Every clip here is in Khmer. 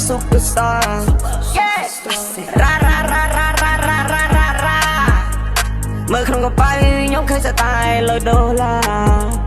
Superstar yes មើលក្នុងកប៉ៅខ្ញុំឃើញស្ទាយលុយដុល្លារ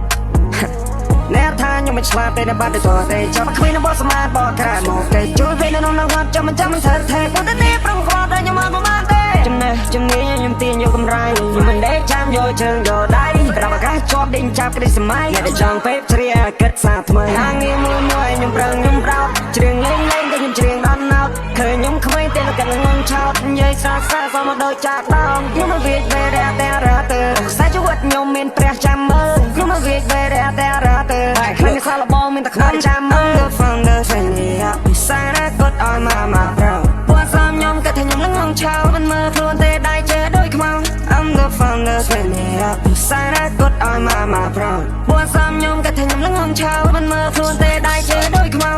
អ្នកថាខ្ញុំមិនឆ្លាតទេនៅបាត់ទៅទេចាំគ្មានរបស់ស្មាតបកក្រែមកគេជួយវិញនៅក្នុងគាត់ចាំមិនធ្វើទេគាត់ទេប្រងគាត់តែខ្ញុំមកប្រហែលទេចំណេះជំនាញខ្ញុំទាញយកកម្រៃខ្ញុំមិនដេកចាំយកជើងយកដៃក្រាប់ឱកាសជាប់ដេញចាប់គ្រីសម័យតែចង់ពេបជ្រាគិតសាថ្មីហាងងារមួយខ្ញុំប្រឹងខ្ញុំប្រោតច្រៀងលេងតែខ្ញុំច្រៀងដល់ណោតឃើញខ្ញុំក្មេងតែនៅកាន់ងងឆោតនិយាយសារសមមកដូចចាក់ដងខ្ញុំមកវាវេរ៉ាតែរ៉ាទៅខ្សែជីវិតខ្ញុំមានព្រះចាំមើលខ្ញុំមកវាវេរ៉ាតែរ៉ាទៅខ្លាំងសាឡបងមានតែខ្លាំងចាំមើល Founder ស្នេហ៍ពិសាណាគាត់ឲ្យមកប្រោពួកសំខ្ញុំក៏ថាខ្ញុំនឹងងងឆោតមិនមើលខ្លួនទេដៃជើដូចខ្មៅ I'm the founder ស្នេហ៍ពិសាណាគាត់ឲ្យមកប្រោពួកសំខ្ញុំក៏ថាខ្ញុំនឹងងងឆោតមិនមើលខ្លួនទេដៃជើដូចខ្មៅ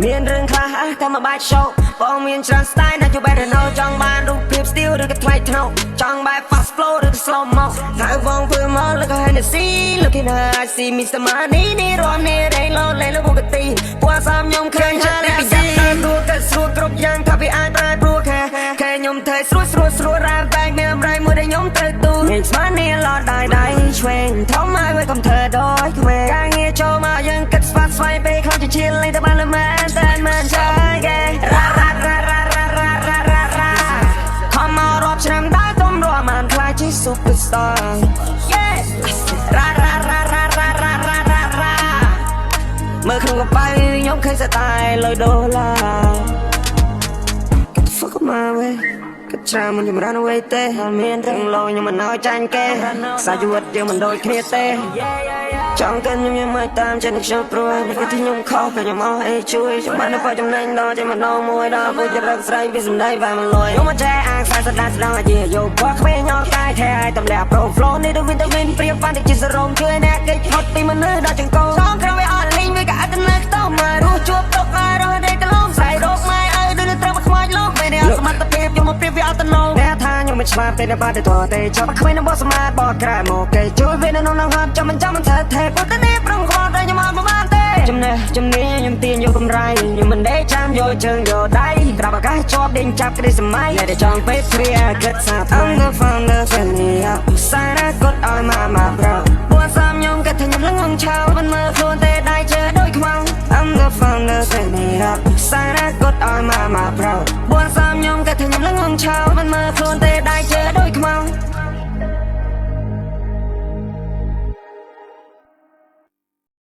មានរឿងខ្លះតែមកបាច់ show បងមានច្រើន style ណាជួបបែរ know ចង់បានរូបភាព style ឬក៏ថ្លៃថ្នូរចង់បែប fast flow ឬក៏ slow mo ហើយបងធ្វើមក look at Hennessy looking her I see Mr. Money នេះរស់នេះរែងលោលេងលោកកទីពួកសំខ្ញុំឃើញហាពីយ៉ាព្រោះតែស្រួលគ្រប់យ៉ាងថាវាអាចប្រែព្រោះខែខ្ញុំធ្វើស្រួលរ៉ាំបែកមានអំរៃមួយដែលខ្ញុំត្រូវទូមានស្មាននេះឡោដៃឆ្វេងធំមកវិញកុំធ្វើដូចក្មេងការងារចូលមកយើងគិតស្វាត់ស្វែងពេលខ្លាំងជាឈៀលលេងតែបានលមែនតែមិនចាយគេរ៉ាខំមករកឆ្នាំដែរទុំរស់មិនខ្លាចជា superstar yes រ៉ាមើលក្នុងកប៉ៅខ្ញុំឃើញស្ទាយលុយដុល្លារ Fuck my way គិតច្រើនមិនចម្រើនអ្វីទេអត់មានទាំងលោខ្ញុំមិនឲ្យចាញ់គេខ្សែជីវិតយើងមិនដូចគ្នាទេចង់កិនខ្ញុំមិនតាមចិត្តខ្ញុំព្រោះពេលទីខ្ញុំខុសតែខ្ញុំអស់អីជួយចាំបានទៅចំណេញដល់តែម្ដងមួយដល់ពុជរឹកស្រីពីសំដីបែបមិនលួយខ្ញុំមកចែអាងខ្សែស្ដាច់ស្ដងអាជាយកបោះក្មេងញ៉ោកាយថែឲ្យតម្លាក់ pro flow នេះទៅវិញព្រៀបបានតែជាសរងជួយអ្នកគេផុតពីមនុស្សដល់ចង្កូចង់ក្រោយវាអត់លេងវាក៏អត់ទៅនៅខ្ទោមករស់ជួបទុកឲ្យរស់ដេកកលងស្រីរោគម៉ែឲ្យដូចត្រូវមកខ្មោចលោកពេលនេះអត់សមត្ថភាពខ្ញុំមកព្រៀបវាអត់ទៅនោះអ្នកថាខ្ញុំមិនឆ្លាតទេនៅបាត់ទៅទេចាំគ្មានរបស់ស្មាតបកក្រែមកគេជួយវិញនៅក្នុងគាត់ចាំមិនធ្វើទេគាត់ទេប្រងគាត់តែខ្ញុំមកប្រហែលទេចំណេះជំនាញខ្ញុំទាញយកកម្រៃខ្ញុំមិនដេកចាំយកជើងយកដៃក្រាប់ឱកាសជាប់ដេញចាប់គ្រីសម័យតែចង់ពេបជ្រាគិតសាថ្មី I'm the founder ស្នេហ៍ពិសាណាគាត់ឲ្យមកប្រោពួកសំខ្ញុំក៏ថាខ្ញុំនឹងងងឆោតមិនមើលខ្លួនទេដៃជើដូចខ្មៅ I'm the founder ស្នេហ៍ពិសាណាគាត់ឲ្យមកប្រោពួកសំខ្ញុំក៏ថាខ្ញុំនឹងងងឆោតមិនមើលខ្លួន